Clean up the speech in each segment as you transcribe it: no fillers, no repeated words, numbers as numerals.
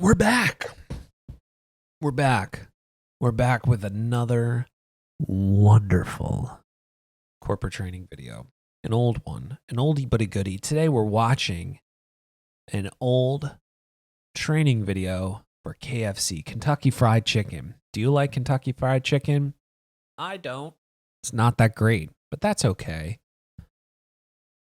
We're back. We're back. We're back with another wonderful corporate training video. An old one. An oldie but a goodie. Today we're watching an old training video for KFC, Kentucky Fried Chicken. Do you like Kentucky Fried Chicken? I don't. It's not that great, but that's okay.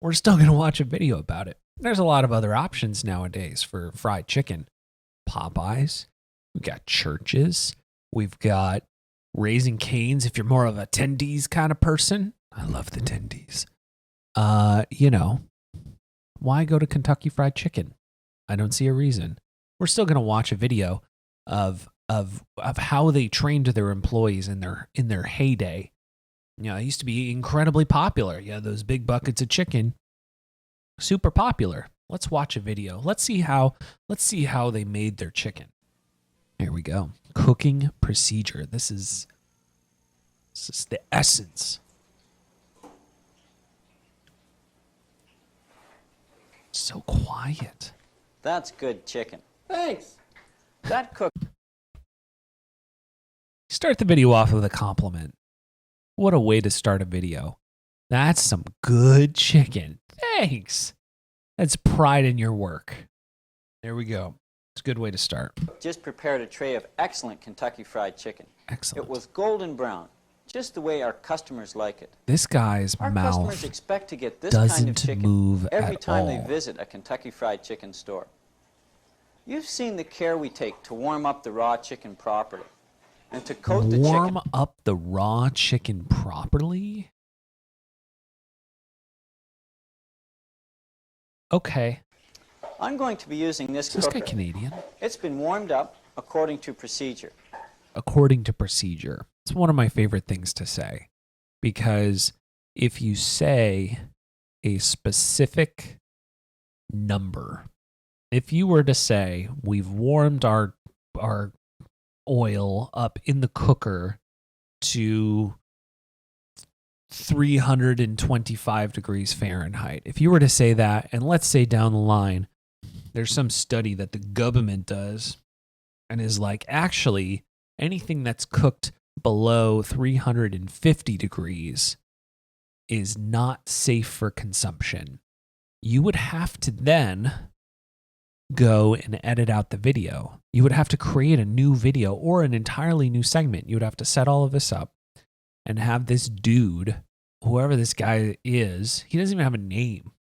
We're still going to watch a video about it. There's a lot of other options nowadays for fried chicken. Popeyes. We've got Churches. We've got Raising Cane's if you're more of a tendies kind of person. I love the tendies. Why go to Kentucky Fried Chicken? I don't see a reason. We're still going to watch a video of how they trained their employees in their heyday. It used to be incredibly popular. Yeah, those big buckets of chicken, super popular. Let's watch a video. Let's see how they made their chicken. Here we go. Cooking procedure. This is the essence. So quiet. That's good chicken. Thanks. That cook. Start the video off with a compliment. What a way to start a video. That's some good chicken. Thanks. That's pride in your work. There we go. It's a good way to start. Just prepared a tray of excellent Kentucky Fried Chicken. Excellent. It was golden brown, just the way our customers like it. This guy's Our mouth customers expect to get this kind of doesn't chicken move every at time all. they visit a Kentucky Fried Chicken store. You've seen the care we take to warm up the raw chicken properly and to coat the chicken. Warm up the raw chicken properly? Okay. I'm going to be using this Is this guy cooker. Canadian? It's been warmed up according to procedure. According to procedure. It's one of my favorite things to say. Because if you say a specific number, if you were to say, we've warmed our oil up in the cooker to 325 degrees Fahrenheit. If you were to say that, and let's say down the line, there's some study that the government does and is like, actually, anything that's cooked below 350 degrees is not safe for consumption. You would have to then go and edit out the video. You would have to create a new video or an entirely new segment. You would have to set all of this up and have this dude, whoever this guy is, he doesn't even have a name.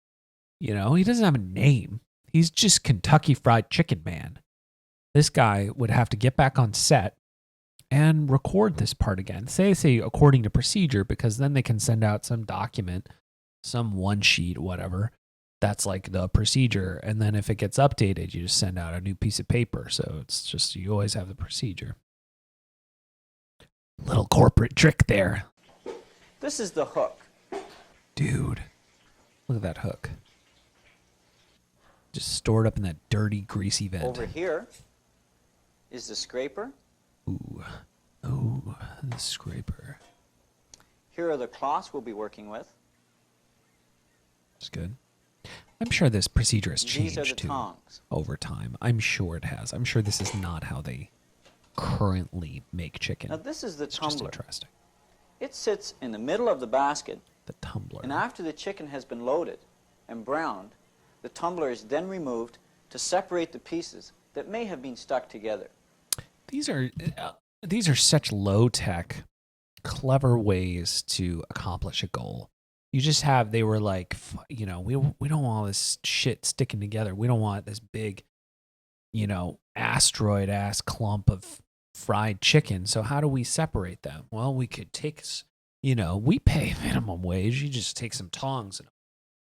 He doesn't have a name. He's just Kentucky Fried Chicken Man. This guy would have to get back on set and record this part again. Say according to procedure, because then they can send out some document, some one sheet, whatever. That's like the procedure. And then if it gets updated, you just send out a new piece of paper. So it's just, you always have the procedure. Little corporate trick there. This is the hook. Dude, look at that hook. Just stored up in that dirty, greasy vent. Over here is the scraper. Ooh, the scraper. Here are the cloths we'll be working with. It's good. I'm sure this procedure has These are the changed too tongs. over time. I'm sure it has. I'm sure this is not how they currently make chicken. Now this is the It's just tumbler. interesting. It sits in the middle of the basket, The tumbler. and after the chicken has been loaded and browned, the tumbler is then removed to separate the pieces that may have been stuck together. These are such low-tech, clever ways to accomplish a goal. You just have, they were like, we don't want all this shit sticking together. We don't want this big, asteroid-ass clump of fried chicken. So how do we separate them? Well, we could take, we pay minimum wage. You just take some tongs and a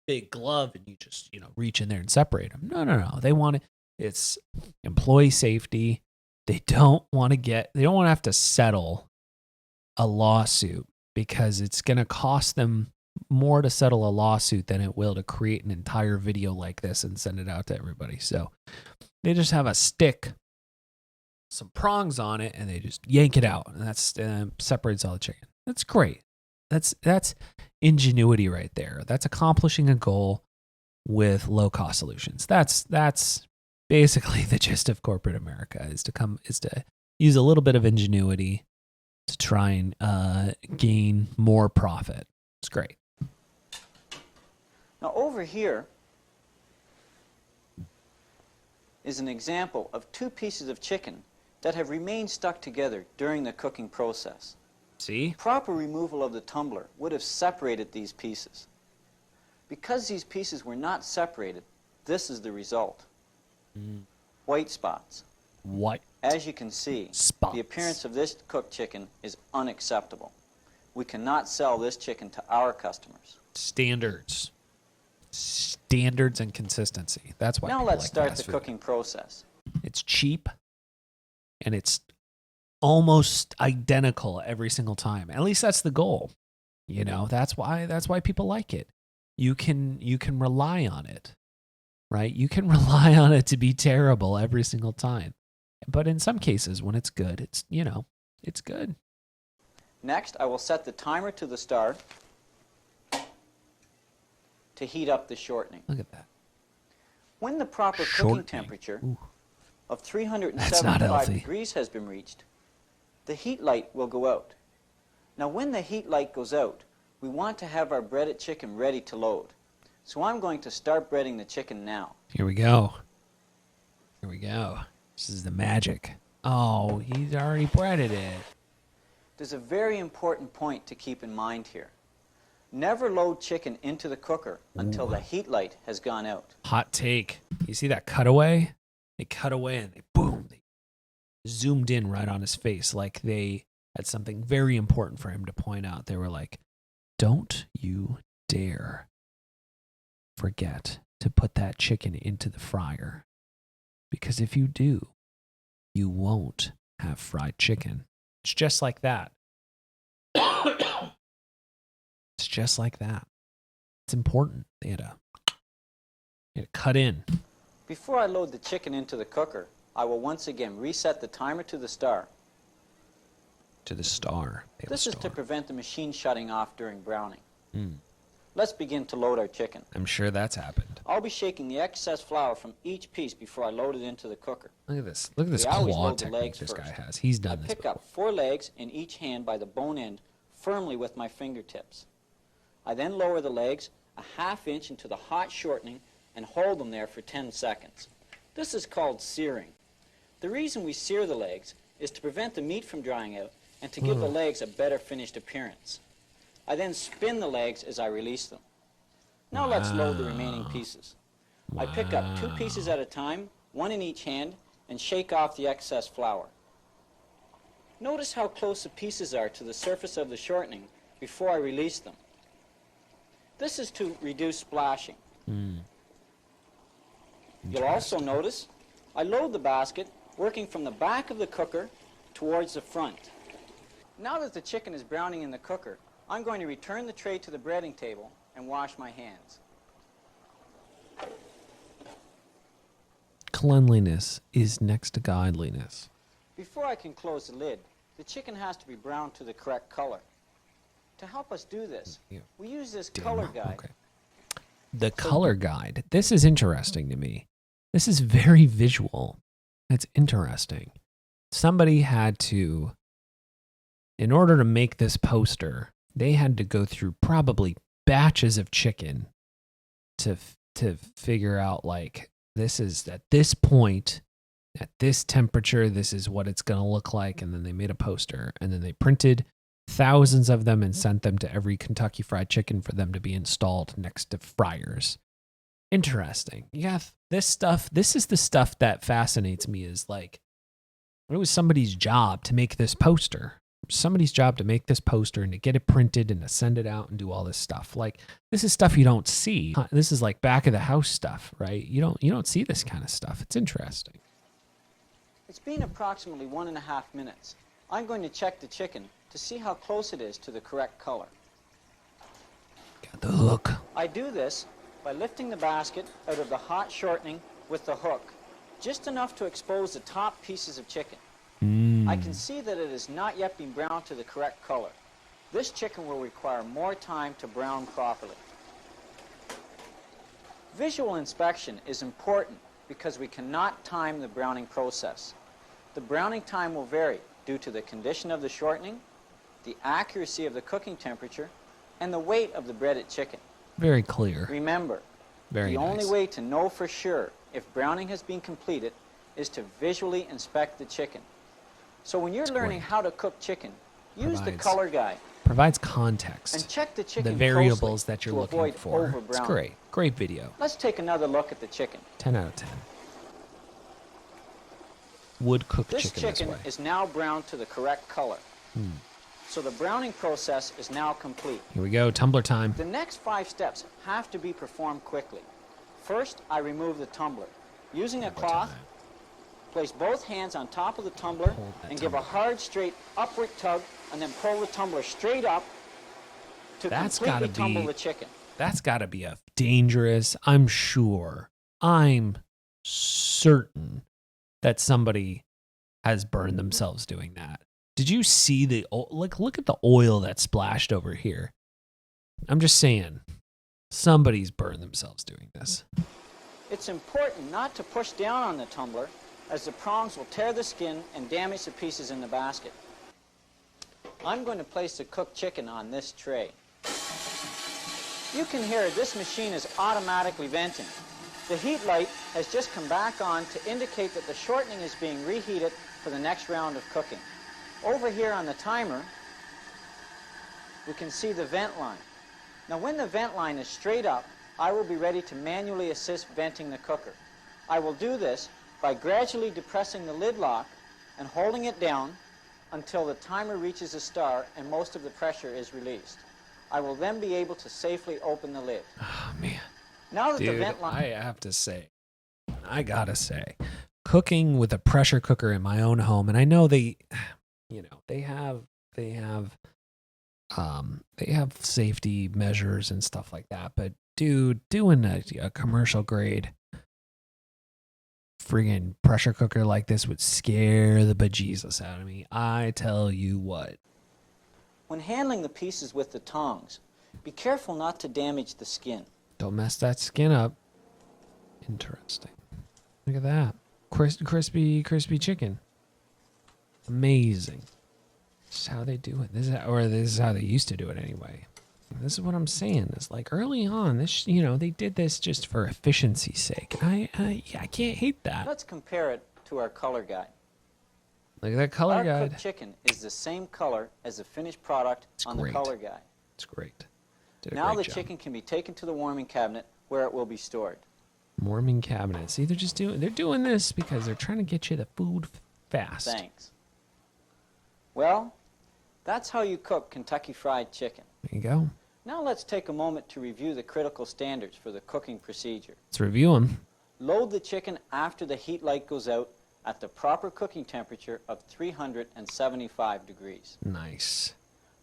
big glove and you just, reach in there and separate them. No. They want it. It's employee safety. They don't want to have to settle a lawsuit because it's going to cost them more to settle a lawsuit than it will to create an entire video like this and send it out to everybody. So they just have a stick, some prongs on it, and they just yank it out, and that's separates all the chicken. That's great. That's ingenuity right there. That's accomplishing a goal with low cost solutions. That's basically the gist of corporate America is to use a little bit of ingenuity to try and gain more profit. It's great. Now over here is an example of two pieces of chicken that have remained stuck together during the cooking process. See? Proper removal of the tumbler would have separated these pieces. Because these pieces were not separated, this is the result. White spots. White. As you can see, Spots. the appearance of this cooked chicken is unacceptable. We cannot sell this chicken to our customers. Standards and consistency. That's why. Now let's start the cooking process. It's cheap, and it's almost identical every single time. At least that's the goal. You know, that's why people like it. You can rely on it, right? You can rely on it to be terrible every single time. But in some cases, when it's good, it's good. Next, I will set the timer to the start to heat up the shortening. Look at that. When the proper cooking temperature of 375 degrees has been reached, the heat light will go out. Now when the heat light goes out, we want to have our breaded chicken ready to load. So I'm going to start breading the chicken now. Here we go. This is the magic. Oh, he's already breaded it. There's a very important point to keep in mind here. Never load chicken into the cooker until the heat light has gone out. Hot take. You see that cutaway? They cut away and they zoomed in right on his face like they had something very important for him to point out. They were like, don't you dare forget to put that chicken into the fryer. Because if you do, you won't have fried chicken. It's just like that. It's just like that. It's important. They had to cut in. Before I load the chicken into the cooker, I will once again reset the timer to the star. To the star. This is to prevent the machine shutting off during browning. Let's begin to load our chicken. I'm sure that's happened. I'll be shaking the excess flour from each piece before I load it into the cooker. Look at this. Look at this claw technique this guy has. He's done this before. I pick up 4 legs in each hand by the bone end firmly with my fingertips. I then lower the legs a ½ inch into the hot shortening and hold them there for 10 seconds. This is called searing. The reason we sear the legs is to prevent the meat from drying out and to give the legs a better finished appearance. I then spin the legs as I release them. Now let's load the remaining pieces. I pick up 2 pieces at a time, 1 in each hand, and shake off the excess flour. Notice how close the pieces are to the surface of the shortening before I release them. This is to reduce splashing. You'll also notice I load the basket working from the back of the cooker towards the front. Now that the chicken is browning in the cooker, I'm going to return the tray to the breading table and wash my hands. Cleanliness is next to godliness. Before I can close the lid, the chicken has to be browned to the correct color. To help us do this, we use this color guide. Okay. The color guide. This is interesting to me. This is very visual. It's interesting. Somebody had to, in order to make this poster, they had to go through probably batches of chicken to figure out, like, this is at this point, at this temperature, this is what it's going to look like. And then they made a poster, and then they printed thousands of them and sent them to every Kentucky Fried Chicken for them to be installed next to fryers. Interesting. Yeah, this is the stuff that fascinates me, is like, it was somebody's job to make this poster. Somebody's job to make this poster and to get it printed and to send it out and do all this stuff. Like, this is stuff you don't see. This is like back of the house stuff, right? You don't see this kind of stuff. It's interesting. It's been approximately 1.5 minutes. I'm going to check the chicken to see how close it is to the correct color. Got the hook. I do this by lifting the basket out of the hot shortening with the hook, just enough to expose the top pieces of chicken. I can see that it has not yet been browned to the correct color. This chicken will require more time to brown properly. Visual inspection is important because we cannot time the browning process. The browning time will vary due to the condition of the shortening, the accuracy of the cooking temperature, and the weight of the breaded chicken. Very clear. Remember, the only way to know for sure if browning has been completed is to visually inspect the chicken. So when you're learning how to cook chicken, use the color guide. Provides context. And check the chicken the variables that you're looking for. It's great. Great video. Let's take another look at the chicken. 10 out of 10. Would cook this chicken this way. This chicken is now browned to the correct color. So the browning process is now complete. Here we go, tumbler time. The next 5 steps have to be performed quickly. First, I remove the tumbler. Using a cloth, place both hands on top of the tumbler and give a hard, straight, upward tug, and then pull the tumbler straight up to completely tumble the chicken. That's got to be a dangerous, I'm certain that somebody has burned themselves doing that. Did you see the, like, look at the oil that splashed over here. I'm just saying, somebody's burned themselves doing this. It's important not to push down on the tumbler, as the prongs will tear the skin and damage the pieces in the basket. I'm going to place the cooked chicken on this tray. You can hear this machine is automatically venting. The heat light has just come back on to indicate that the shortening is being reheated for the next round of cooking. Over here on the timer, we can see the vent line. Now when the vent line is straight up, I will be ready to manually assist venting the cooker. I will do this by gradually depressing the lid lock and holding it down until the timer reaches a star and most of the pressure is released. I will then be able to safely open the lid. Oh, man. Now that the vent line... I have to say, I gotta say, cooking with a pressure cooker in my own home, and I know they have safety measures and stuff like that, but dude, doing a commercial grade friggin' pressure cooker like this would scare the bejesus out of me. I tell you what. When handling the pieces with the tongs, be careful not to damage the skin. Don't mess that skin up. Interesting. Look at that. Crispy chicken. Amazing. This is how they do it. This is how they used to do it anyway. This is what I'm saying. It's like early on, this they did this just for efficiency's sake. And I can't hate that. Let's compare it to our color guide. Look at that color guide. Our cooked chicken is the same color as the finished product on the color guide. It's great. Now the chicken can be taken to the warming cabinet where it will be stored. Warming cabinet. See, they're doing this because they're trying to get you the food fast. Thanks. Well, that's how you cook Kentucky Fried Chicken. There you go. Now let's take a moment to review the critical standards for the cooking procedure. Let's review them. Load the chicken after the heat light goes out at the proper cooking temperature of 375 degrees. Nice.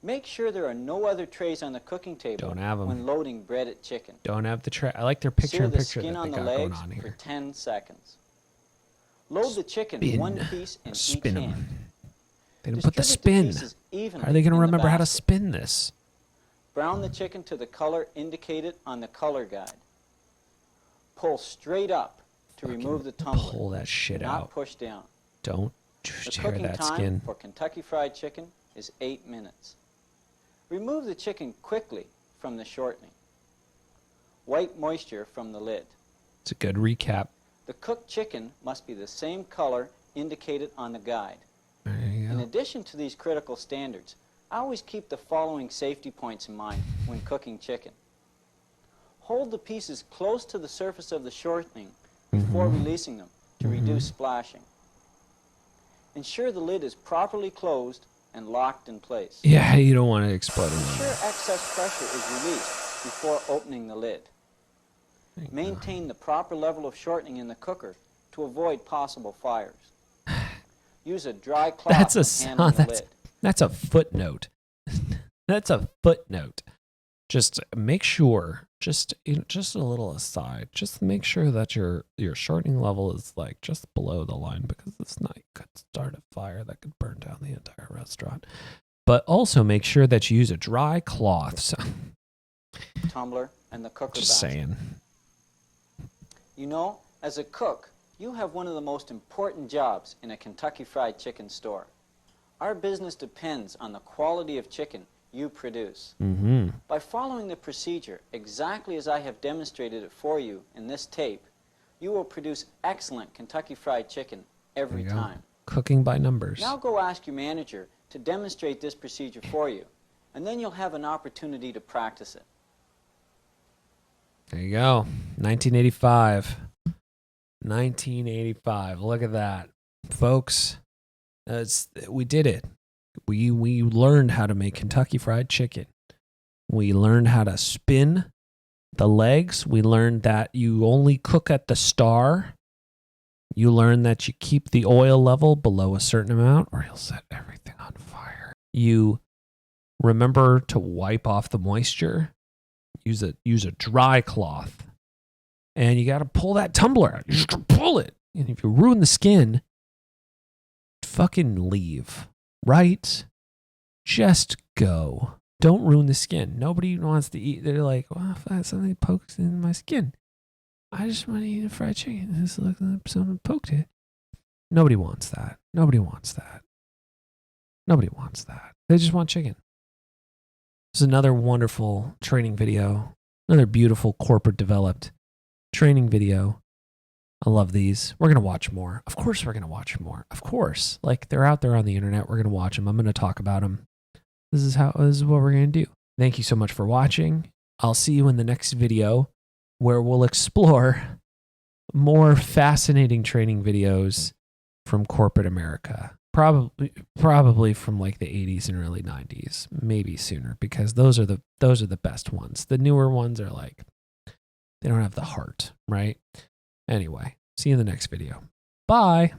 Make sure there are no other trays on the cooking table when loading breaded chicken. Don't have the tray. I like their picture-in-picture that they got going on here. For 10 seconds. Load the chicken one piece in each hand. They didn't put the spin. How are they going to remember how to spin this? Brown the chicken to the color indicated on the color guide. Pull straight up to remove the tumbler. Pull that shit out. Not push down. Don't tear that skin. The cooking time for Kentucky Fried Chicken is 8 minutes. Remove the chicken quickly from the shortening. Wipe moisture from the lid. It's a good recap. The cooked chicken must be the same color indicated on the guide. There you go. In addition to these critical standards, I always keep the following safety points in mind when cooking chicken. Hold the pieces close to the surface of the shortening before releasing them to reduce splashing. Ensure the lid is properly closed and locked in place. Yeah, you don't want to explode. Ensure excess pressure is released before opening the lid. Maintain the proper level of shortening in the cooker to avoid possible fires. Use a dry cloth to handle the lid. That's a footnote. That's a footnote. Just make sure, just a little aside, just make sure that your shortening level is like just below the line, because this night could start a fire that could burn down the entire restaurant. But also make sure that you use a dry cloth. So. Tumbler and the cooker just basket. saying. You know, as a cook, You have one of the most important jobs in a Kentucky Fried Chicken store. Our business depends on the quality of chicken you produce. By following the procedure exactly as I have demonstrated it for you in this tape, you will produce excellent Kentucky Fried Chicken every time. Cooking by numbers. Now go ask your manager to demonstrate this procedure for you, and then you'll have an opportunity to practice it. There you go. 1985. 1985. Look at that. Folks, we did it. We learned how to make Kentucky Fried Chicken. We learned how to spin the legs. We learned that you only cook at the star. You learn that you keep the oil level below a certain amount or you'll set everything on fire. You remember to wipe off the moisture. Use a dry cloth. And you got to pull that tumbler out. You just pull it. And if you ruin the skin, fucking leave. Right? Just go. Don't ruin the skin. Nobody wants to eat. They're like, well, if something pokes in my skin, I just want to eat a fried chicken. This looks like someone poked it. Nobody wants that. Nobody wants that. Nobody wants that. They just want chicken. This is another wonderful training video. Another beautiful corporate developed training video. I love these. We're going to watch more. Of course we're going to watch more. Of course. Like, they're out there on the internet. We're going to watch them. I'm going to talk about them. This is what we're going to do. Thank you so much for watching. I'll see you in the next video where we'll explore more fascinating training videos from corporate America. Probably from like the 80s and early 90s, maybe sooner, because those are the best ones. The newer ones are like, they don't have the heart, right? Anyway, see you in the next video. Bye.